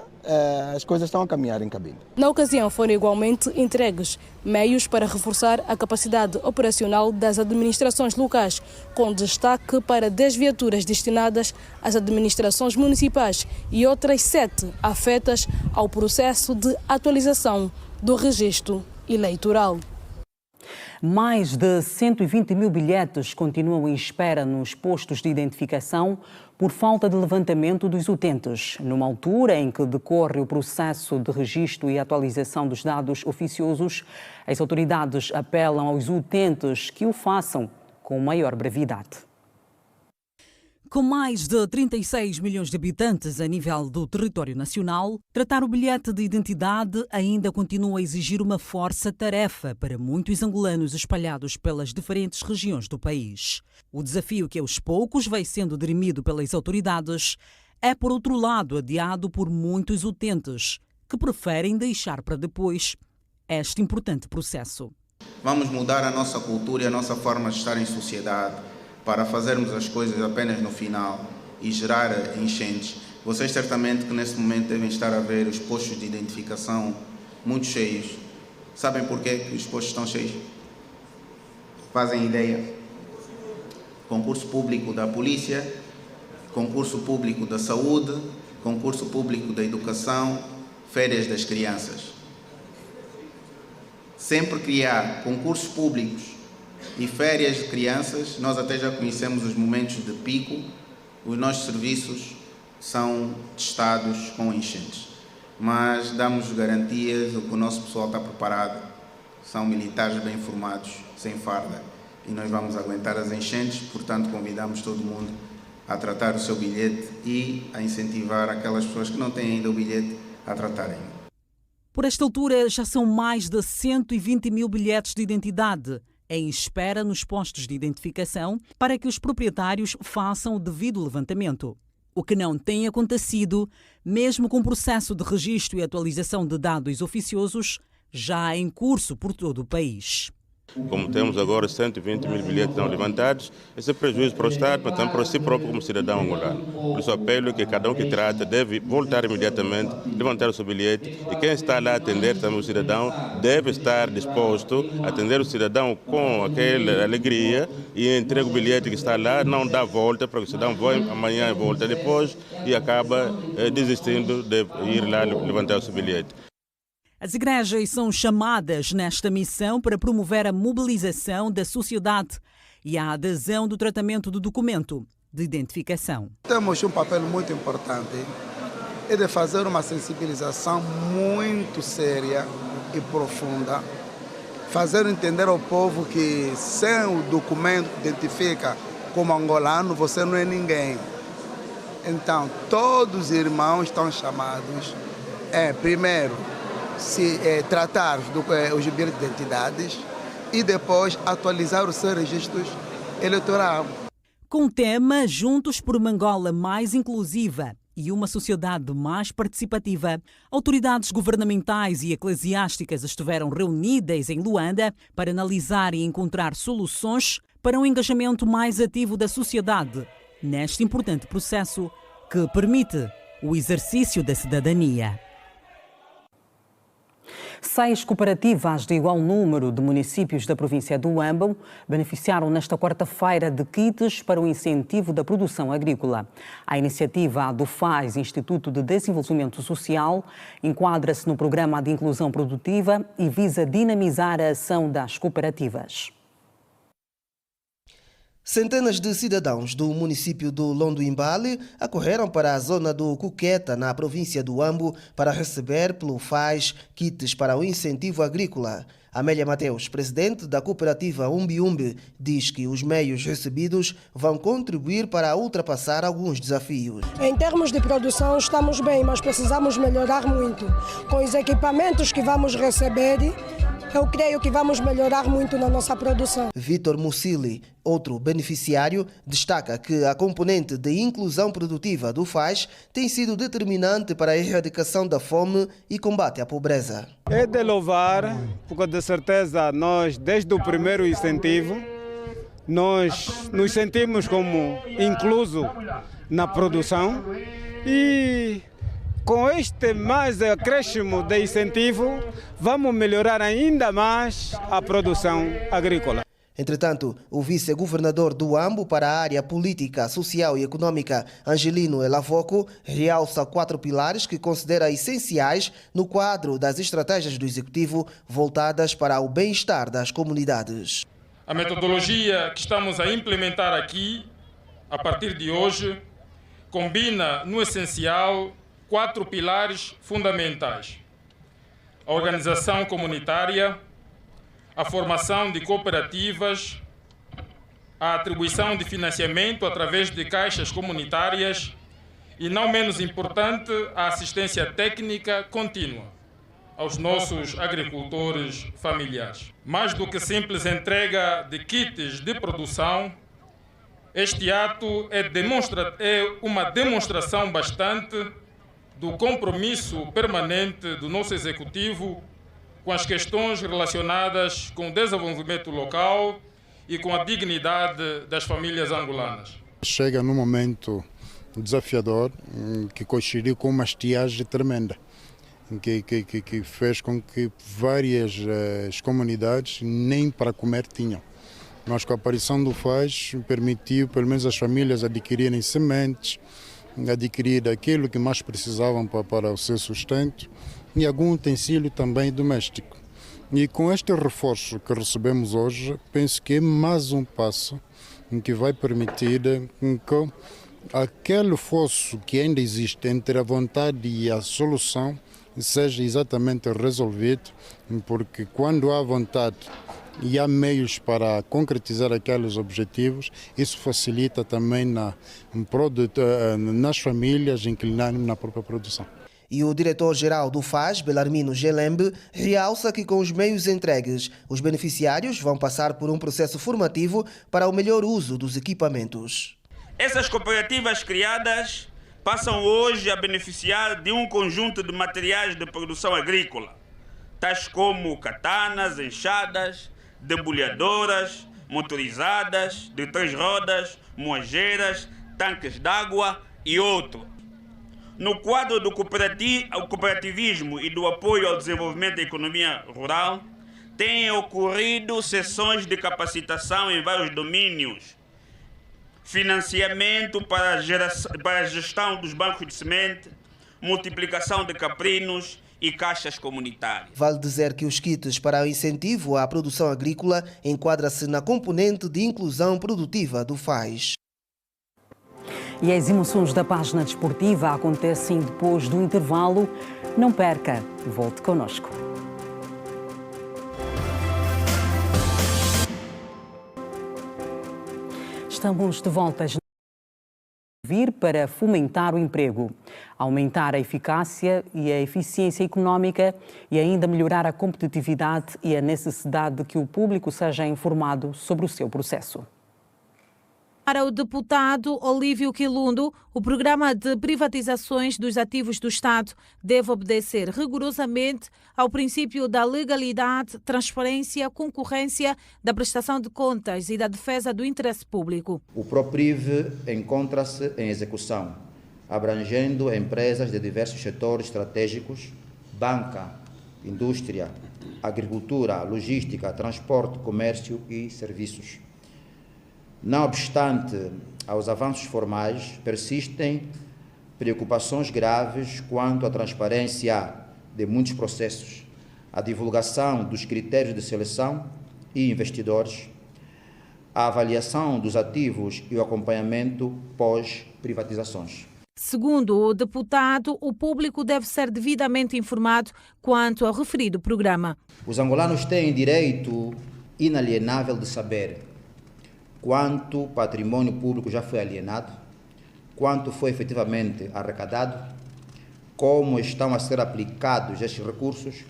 as coisas estão a caminhar em Cabinda. Na ocasião foram igualmente entregues meios para reforçar a capacidade operacional das administrações locais, com destaque para 10 viaturas destinadas às administrações municipais e outras 7 afetas ao processo de atualização do registro eleitoral. Mais de 120 mil bilhetes continuam em espera nos postos de identificação por falta de levantamento dos utentes. Numa altura em que decorre o processo de registro e atualização dos dados oficiosos, as autoridades apelam aos utentes que o façam com maior brevidade. Com mais de 36 milhões de habitantes a nível do território nacional, tratar o bilhete de identidade ainda continua a exigir uma força-tarefa para muitos angolanos espalhados pelas diferentes regiões do país. O desafio que aos poucos vai sendo dirimido pelas autoridades é, por outro lado, adiado por muitos utentes que preferem deixar para depois este importante processo. Vamos mudar a nossa cultura e a nossa forma de estar em sociedade para fazermos as coisas apenas no final e gerar enchentes. Vocês certamente que nesse momento devem estar a ver os postos de identificação muito cheios. Sabem porquê que os postos estão cheios? Fazem ideia? Concurso público da polícia, concurso público da saúde, concurso público da educação, férias das crianças. Sempre criar concursos públicos e férias de crianças, nós até já conhecemos os momentos de pico, os nossos serviços são testados com enchentes. Mas damos garantias, o que o nosso pessoal está preparado, são militares bem formados, sem farda, e nós vamos aguentar as enchentes, portanto convidamos todo mundo a tratar o seu bilhete e a incentivar aquelas pessoas que não têm ainda o bilhete a tratarem. Por esta altura já são mais de 120 mil bilhetes de identidade em espera nos postos de identificação para que os proprietários façam o devido levantamento. o que não tem acontecido, mesmo com o processo de registro e atualização de dados oficiosos já em curso por todo o país. Como temos agora 120 mil bilhetes não levantados, esse é prejuízo para o Estado, mas também para si próprio como cidadão angolano. Por isso apelo que cada um que trata deve voltar imediatamente, levantar o seu bilhete, e quem está lá a atender também o cidadão deve estar disposto a atender o cidadão com aquela alegria e entrega o bilhete que está lá, não dá volta para que o cidadão vá amanhã e volta depois e acaba desistindo de ir lá levantar o seu bilhete. As igrejas são chamadas nesta missão para promover a mobilização da sociedade e a adesão do tratamento do documento de identificação. Temos um papel muito importante, é de fazer uma sensibilização muito séria e profunda, fazer entender ao povo que sem o documento que identifica como angolano, você não é ninguém. Então, todos os irmãos estão chamados, primeiro, tratar os bilhetes de identidades e depois atualizar os seus registros eleitorais. Com o tema Juntos por uma Angola mais inclusiva e uma sociedade mais participativa, autoridades governamentais e eclesiásticas estiveram reunidas em Luanda para analisar e encontrar soluções para um engajamento mais ativo da sociedade neste importante processo que permite o exercício da cidadania. 6 cooperativas de igual número de municípios da província do Huambo beneficiaram nesta quarta-feira de kits para o incentivo da produção agrícola. A iniciativa do FAS, Instituto de Desenvolvimento Social, enquadra-se no programa de inclusão produtiva e visa dinamizar a ação das cooperativas. Centenas de cidadãos do município do Londoimbale acorreram para a zona do Cuqueta, na província do Huambo, para receber pelo FAS kits para o incentivo agrícola. Amélia Mateus, presidente da cooperativa Umbi, diz que os meios recebidos vão contribuir para ultrapassar alguns desafios. Em termos de produção estamos bem, mas precisamos melhorar muito. Com os equipamentos que vamos receber, eu creio que vamos melhorar muito na nossa produção. Vitor Mussili, outro beneficiário, destaca que a componente de inclusão produtiva do FAS tem sido determinante para a erradicação da fome e combate à pobreza. É de louvar, porque de certeza nós, desde o primeiro incentivo, nós nos sentimos como incluso na produção e com este mais acréscimo de incentivo, vamos melhorar ainda mais a produção agrícola. Entretanto, o vice-governador do Huambo para a área política, social e econômica, Angelino Elavoco, realça 4 pilares que considera essenciais no quadro das estratégias do Executivo voltadas para o bem-estar das comunidades. A metodologia que estamos a implementar aqui, a partir de hoje, combina no essencial 4 pilares fundamentais: a organização comunitária, a formação de cooperativas, a atribuição de financiamento através de caixas comunitárias e, não menos importante, a assistência técnica contínua aos nossos agricultores familiares. Mais do que simples entrega de kits de produção, este ato é uma demonstração bastante do compromisso permanente do nosso Executivo com as questões relacionadas com o desenvolvimento local e com a dignidade das famílias angolanas. Chega num momento desafiador que coincidiu com uma estiagem tremenda, que fez com que várias comunidades nem para comer tinham. Mas com a aparição do FAS permitiu pelo menos as famílias adquirirem sementes, adquirir aquilo que mais precisavam para o seu sustento e algum utensílio também doméstico. E com este reforço que recebemos hoje, penso que é mais um passo que vai permitir que aquele fosso que ainda existe entre a vontade e a solução seja exatamente resolvido, porque quando há vontade e há meios para concretizar aqueles objetivos, isso facilita também nas famílias inclinarem na própria produção. E o diretor-geral do FAS, Belarmino Gelembe, realça que com os meios entregues, os beneficiários vão passar por um processo formativo para o melhor uso dos equipamentos. Essas cooperativas criadas passam hoje a beneficiar de um conjunto de materiais de produção agrícola, tais como katanas, enxadas, debulhadoras, motorizadas, de 3 rodas, moageiras, tanques d'água e outros. No quadro do cooperativismo e do apoio ao desenvolvimento da economia rural, têm ocorrido sessões de capacitação em vários domínios. Financiamento para a gestão dos bancos de semente, multiplicação de caprinos e caixas comunitárias. Vale dizer que os kits para o incentivo à produção agrícola enquadra-se na componente de inclusão produtiva do FAIS. E as emoções da página desportiva acontecem depois do intervalo. Não perca, volte connosco. Estamos de volta a vir para fomentar o emprego, aumentar a eficácia e a eficiência económica e ainda melhorar a competitividade e a necessidade de que o público seja informado sobre o seu processo. Para o deputado Olívio Quilundo, o programa de privatizações dos ativos do Estado deve obedecer rigorosamente ao princípio da legalidade, transparência, concorrência, da prestação de contas e da defesa do interesse público. O PROPRIV encontra-se em execução, abrangendo empresas de diversos setores estratégicos, banca, indústria, agricultura, logística, transporte, comércio e serviços. Não obstante aos avanços formais, persistem preocupações graves quanto à transparência de muitos processos, a divulgação dos critérios de seleção e investidores, a avaliação dos ativos e o acompanhamento pós-privatizações. Segundo o deputado, o público deve ser devidamente informado quanto ao referido programa. Os angolanos têm direito inalienável de saber quanto patrimônio público já foi alienado, quanto foi efetivamente arrecadado, como estão a ser aplicados estes recursos,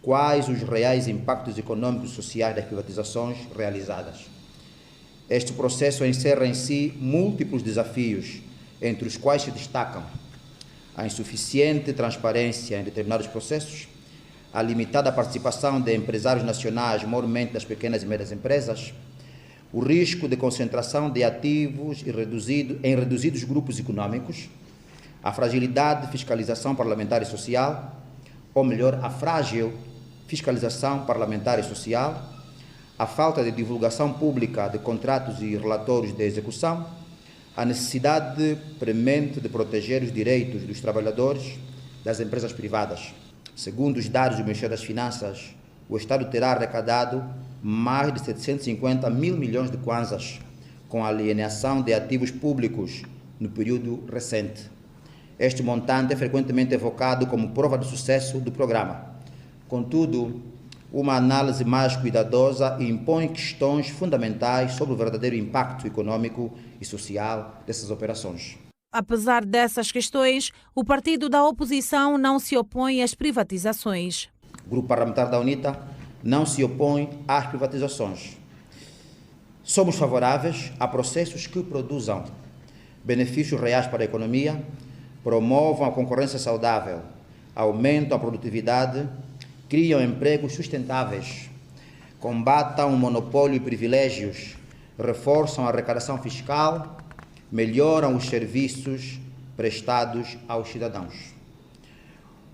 quais os reais impactos econômicos e sociais das privatizações realizadas. Este processo encerra em si múltiplos desafios, entre os quais se destacam a insuficiente transparência em determinados processos, a limitada participação de empresários nacionais, maiormente das pequenas e médias empresas, o risco de concentração de ativos em reduzidos grupos econômicos, a fragilidade de fiscalização parlamentar e social, ou melhor, a frágil fiscalização parlamentar e social, a falta de divulgação pública de contratos e relatórios de execução, a necessidade premente de proteger os direitos dos trabalhadores das empresas privadas. Segundo os dados do Ministério das Finanças, o Estado terá arrecadado mais de 750 mil milhões de kwanzas com a alienação de ativos públicos no período recente. Este montante é frequentemente evocado como prova de sucesso do programa. Contudo, uma análise mais cuidadosa impõe questões fundamentais sobre o verdadeiro impacto econômico e social dessas operações. Apesar dessas questões, o partido da oposição não se opõe às privatizações. O Grupo Parlamentar da UNITA não se opõe às privatizações. Somos favoráveis a processos que produzam benefícios reais para a economia, promovam a concorrência saudável, aumentam a produtividade, criam empregos sustentáveis, combatam o monopólio e privilégios, reforçam a arrecadação fiscal, melhoram os serviços prestados aos cidadãos.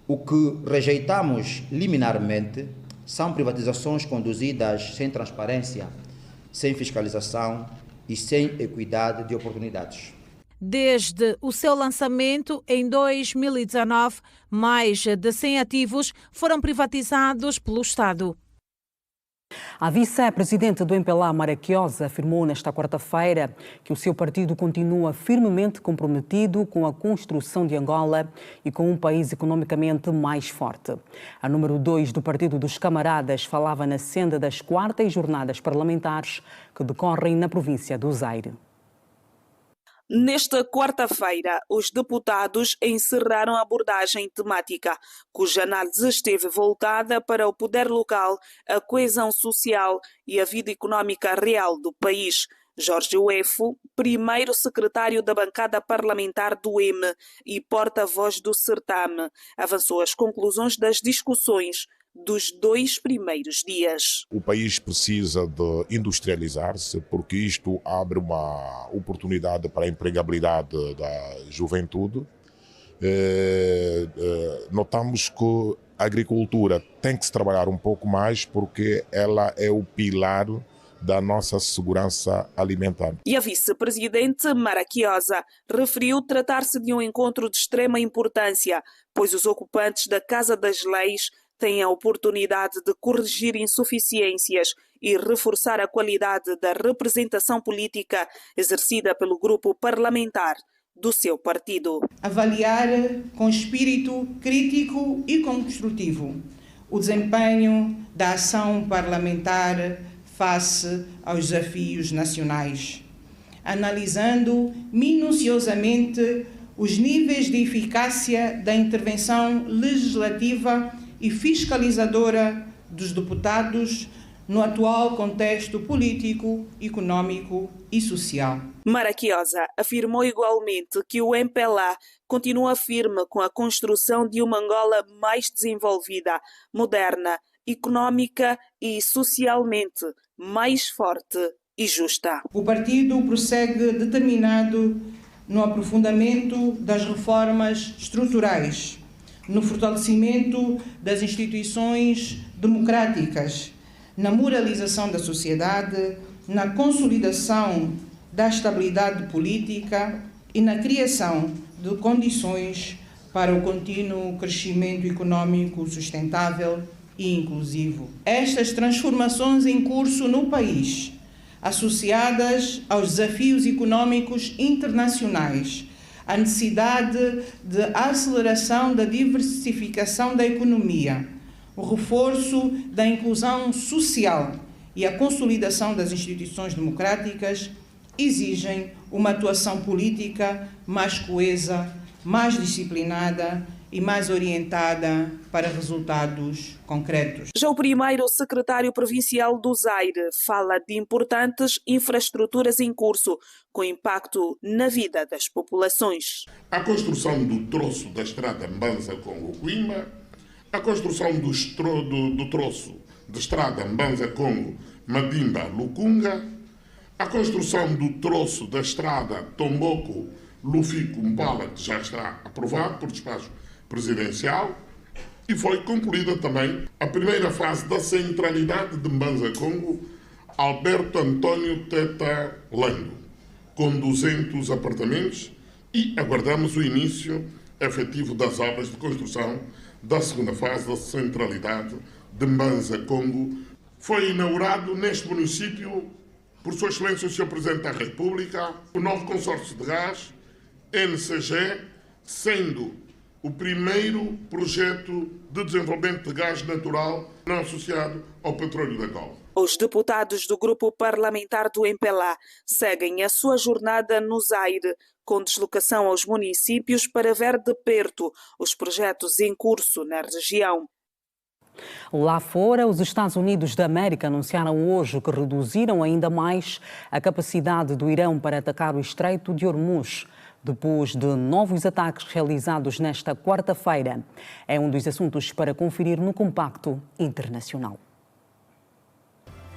O que rejeitamos liminarmente são privatizações conduzidas sem transparência, sem fiscalização e sem equidade de oportunidades. Desde o seu lançamento em 2019, mais de 100 ativos foram privatizados pelo Estado. A vice-presidente do MPLA, Maraquiosa, afirmou nesta quarta-feira que o seu partido continua firmemente comprometido com a construção de Angola e com um país economicamente mais forte. A número 2 do Partido dos Camaradas falava na senda das 4ª jornadas parlamentares que decorrem na província do Zaire. Nesta quarta-feira, os deputados encerraram a abordagem temática, cuja análise esteve voltada para o poder local, a coesão social e a vida económica real do país. Jorge Uefo, primeiro secretário da bancada parlamentar do M e porta-voz do certame, avançou as conclusões das discussões dos 2 primeiros dias. O país precisa de industrializar-se porque isto abre uma oportunidade para a empregabilidade da juventude. Notamos que a agricultura tem que se trabalhar um pouco mais porque ela é o pilar da nossa segurança alimentar. E a vice-presidente Maraquiosa referiu tratar-se de um encontro de extrema importância, pois os ocupantes da Casa das Leis têm a oportunidade de corrigir insuficiências e reforçar a qualidade da representação política exercida pelo grupo parlamentar do seu partido. Avaliar com espírito crítico e construtivo o desempenho da ação parlamentar face aos desafios nacionais, analisando minuciosamente os níveis de eficácia da intervenção legislativa e fiscalizadora dos deputados no atual contexto político, econômico e social. Maraquiosa afirmou igualmente que o MPLA continua firme com a construção de uma Angola mais desenvolvida, moderna, econômica e socialmente mais forte e justa. O partido prossegue determinado no aprofundamento das reformas estruturais, no fortalecimento das instituições democráticas, na moralização da sociedade, na consolidação da estabilidade política e na criação de condições para o contínuo crescimento econômico sustentável e inclusivo. Estas transformações em curso no país, associadas aos desafios econômicos internacionais, a necessidade de aceleração da diversificação da economia, o reforço da inclusão social e a consolidação das instituições democráticas exigem uma atuação política mais coesa, mais disciplinada e mais orientada para resultados concretos. Já o primeiro secretário provincial do Zaire fala de importantes infraestruturas em curso, com impacto na vida das populações. A construção do troço da estrada Mbanza-Congo-Coimba, a construção do troço da estrada Mbanza-Congo-Madimba-Lukunga, a construção do troço da estrada Tomboco-Lufico-Mbala, que já está aprovado por despacho presidencial, e foi concluída também a primeira fase da centralidade de Mbanza-Congo, Alberto Antônio Teta Lando, com 200 apartamentos, e aguardamos o início efetivo das obras de construção da segunda fase da centralidade de Mbanza-Congo. Foi inaugurado neste município, por Sua Excelência o Sr. Presidente da República, o novo consórcio de gás, NCG, sendo o primeiro projeto de desenvolvimento de gás natural não associado ao petróleo da Angola. Os deputados do grupo parlamentar do MPLA seguem a sua jornada no Zaire, com deslocação aos municípios para ver de perto os projetos em curso na região. Lá fora, os Estados Unidos da América anunciaram hoje que reduziram ainda mais a capacidade do Irão para atacar o Estreito de Hormuz, depois de novos ataques realizados nesta quarta-feira. É um dos assuntos para conferir no Compacto Internacional.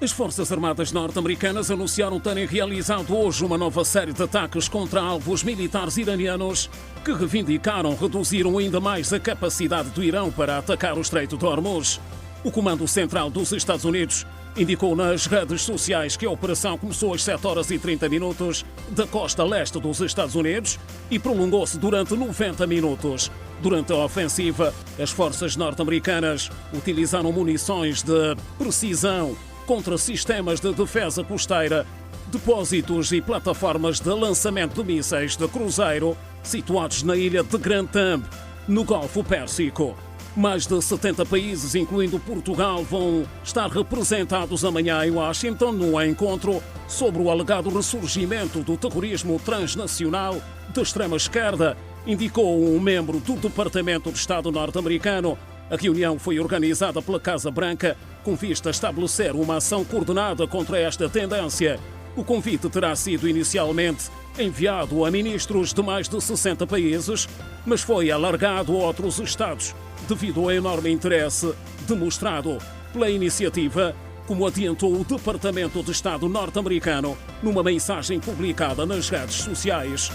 As Forças Armadas norte-americanas anunciaram terem realizado hoje uma nova série de ataques contra alvos militares iranianos que reivindicaram reduziram ainda mais a capacidade do Irão para atacar o Estreito de Hormuz. O Comando Central dos Estados Unidos indicou nas redes sociais que a operação começou às 7h30 da costa leste dos Estados Unidos e prolongou-se durante 90 minutos. Durante a ofensiva, as forças norte-americanas utilizaram munições de precisão contra sistemas de defesa costeira, depósitos e plataformas de lançamento de mísseis de cruzeiro situados na ilha de Grantam, no Golfo Pérsico. Mais de 70 países, incluindo Portugal, vão estar representados amanhã em Washington no encontro sobre o alegado ressurgimento do terrorismo transnacional de extrema-esquerda, indicou um membro do Departamento de Estado norte-americano. A reunião foi organizada pela Casa Branca com vista a estabelecer uma ação coordenada contra esta tendência. O convite terá sido inicialmente enviado a ministros de mais de 60 países, mas foi alargado a outros Estados devido ao enorme interesse demonstrado pela iniciativa, como adiantou o Departamento de Estado norte-americano numa mensagem publicada nas redes sociais.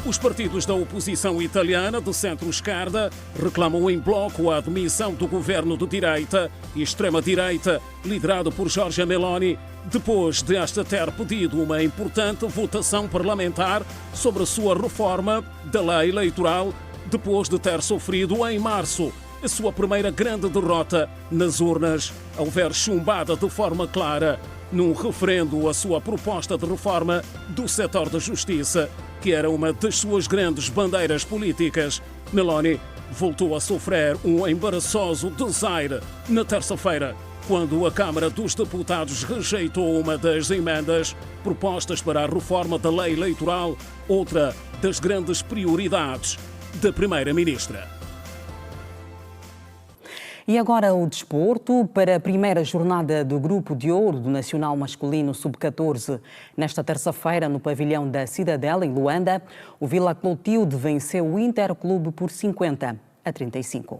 Os partidos da oposição italiana de centro-esquerda reclamam em bloco a admissão do governo de direita e extrema-direita, liderado por Giorgia Meloni, depois de esta ter pedido uma importante votação parlamentar sobre a sua reforma da lei eleitoral, depois de ter sofrido em março a sua primeira grande derrota nas urnas, ao ver chumbada de forma clara num referendo a sua proposta de reforma do setor da justiça, que era uma das suas grandes bandeiras políticas. Meloni voltou a sofrer um embaraçoso desaire na terça-feira, quando a Câmara dos Deputados rejeitou uma das emendas propostas para a reforma da lei eleitoral, outra das grandes prioridades da Primeira-Ministra. E agora o desporto para a primeira jornada do Grupo de Ouro do Nacional Masculino Sub-14. Nesta terça-feira, no pavilhão da Cidadela, em Luanda, o Vila Clotilde venceu o Interclube por 50-35.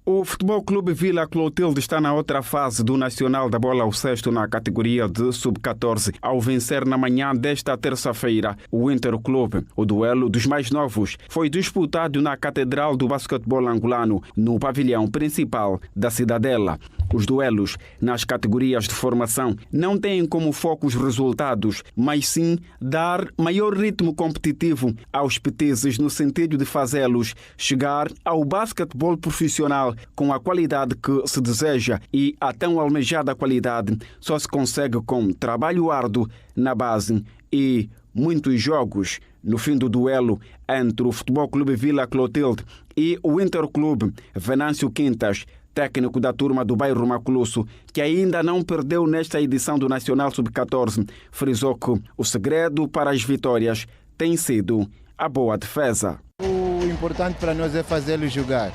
O Futebol Clube Vila Clotilde está na outra fase do Nacional da Bola ao Cesto na categoria de Sub-14, ao vencer na manhã desta terça-feira o Interclube. O duelo dos mais novos foi disputado na Catedral do Basquetebol Angolano, no pavilhão principal da Cidadela. Os duelos nas categorias de formação não têm como foco os resultados, mas sim dar maior ritmo competitivo aos petizes no sentido de fazê-los chegar ao basquetebol profissional com a qualidade que se deseja, e a tão almejada qualidade só se consegue com trabalho árduo na base e muitos jogos. No fim do duelo entre o Futebol Clube Vila Clotilde e o Interclube, Venâncio Quintas, técnico da turma do bairro Maculusso, que ainda não perdeu nesta edição do Nacional Sub-14, frisou que o segredo para as vitórias tem sido a boa defesa. O importante para nós é fazê-los jogar.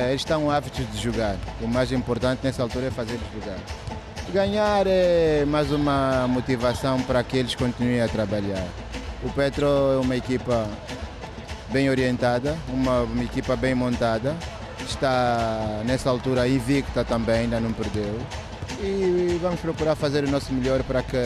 Eles estão hábitos de jogar. O mais importante nessa altura é fazê-los jogar. Ganhar é mais uma motivação para que eles continuem a trabalhar. O Petro é uma equipa bem orientada, uma equipa bem montada. Está nessa altura invicta também, ainda não perdeu. E vamos procurar fazer o nosso melhor para que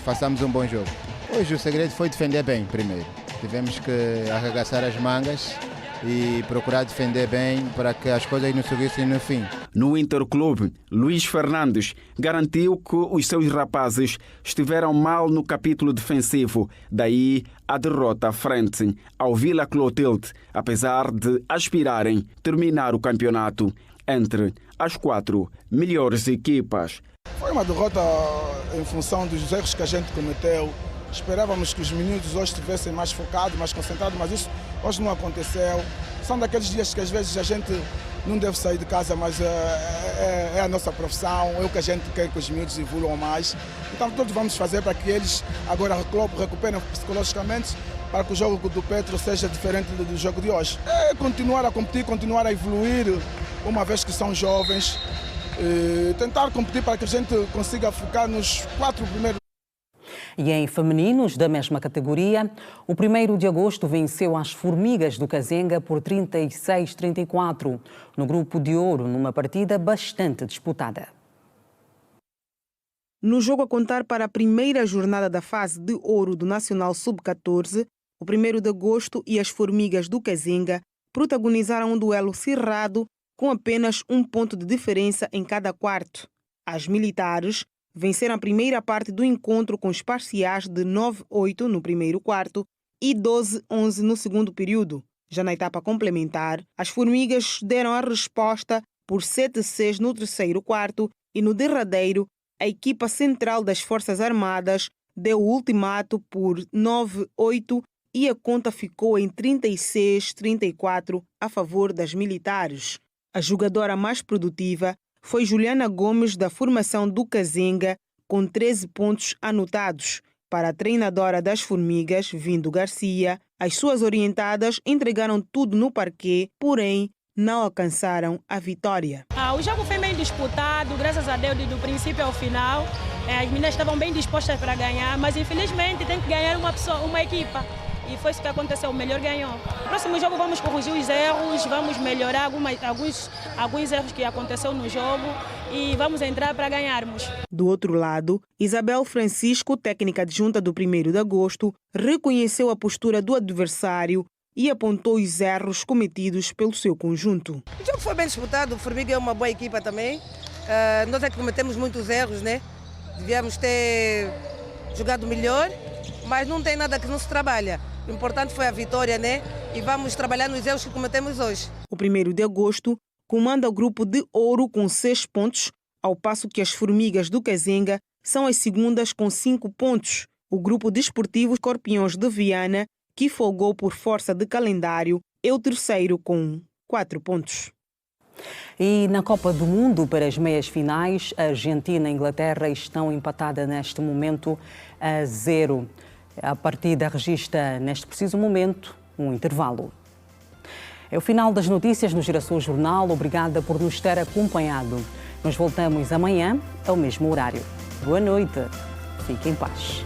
façamos um bom jogo. Hoje o segredo foi defender bem primeiro. Tivemos que arregaçar as mangas e procurar defender bem para que as coisas não seguissem no fim. No Interclube, Luís Fernandes garantiu que os seus rapazes estiveram mal no capítulo defensivo, daí a derrota frente ao Vila Clotilde, apesar de aspirarem terminar o campeonato entre as 4 melhores equipas. Foi uma derrota em função dos erros que a gente cometeu. Esperávamos que os meninos hoje estivessem mais focados, mais concentrados, mas isso hoje não aconteceu. São daqueles dias que às vezes a gente não deve sair de casa, mas é a nossa profissão, é o que a gente quer que os meninos evoluam mais. Então todos vamos fazer para que eles agora recuperem psicologicamente, para que o jogo do Petro seja diferente do jogo de hoje. É continuar a competir, continuar a evoluir, uma vez que são jovens, tentar competir para que a gente consiga focar nos 4 primeiros. E em femininos da mesma categoria, o 1º de agosto venceu as Formigas do Kazenga por 36-34, no Grupo de Ouro, numa partida bastante disputada. No jogo a contar para a primeira jornada da fase de ouro do Nacional Sub-14, o 1º de agosto e as Formigas do Kazenga protagonizaram um duelo cerrado com apenas 1 ponto de diferença em cada quarto. As militares venceram a primeira parte do encontro com os parciais de 9-8 no primeiro quarto e 12-11 no segundo período. Já na etapa complementar, as Formigas deram a resposta por 7-6 no terceiro quarto e no derradeiro, a equipa central das Forças Armadas deu o ultimato por 9-8 e a conta ficou em 36-34 a favor das militares. A jogadora mais produtiva foi Juliana Gomes, da formação do Kazenga, com 13 pontos anotados. Para a treinadora das Formigas, Vindo Garcia, as suas orientadas entregaram tudo no parquet, porém não alcançaram a vitória. O jogo foi bem disputado, graças a Deus, do princípio ao final. As meninas estavam bem dispostas para ganhar, mas infelizmente tem que ganhar uma equipa. E foi isso que aconteceu, o melhor ganhou. No próximo jogo vamos corrigir os erros, vamos melhorar alguns erros que aconteceram no jogo e vamos entrar para ganharmos. Do outro lado, Isabel Francisco, técnica adjunta do 1º de agosto, reconheceu a postura do adversário e apontou os erros cometidos pelo seu conjunto. O jogo foi bem disputado, o Formiga é uma boa equipa também. Nós é que cometemos muitos erros, né? Devíamos ter jogado melhor, mas não tem nada que não se trabalha. O importante foi a vitória, né? E vamos trabalhar nos erros que cometemos hoje. O 1º de agosto comanda o grupo de ouro com 6 pontos, ao passo que as Formigas do Kazenga são as segundas com 5 pontos. O grupo desportivo Escorpiões de Viana, que folgou por força de calendário, é o terceiro com 4 pontos. E na Copa do Mundo, para as meias finais, a Argentina e a Inglaterra estão empatadas neste momento a 0. A partida registra, neste preciso momento, um intervalo. É o final das notícias no Geração Jornal. Obrigada por nos ter acompanhado. Nós voltamos amanhã, ao mesmo horário. Boa noite. Fique em paz.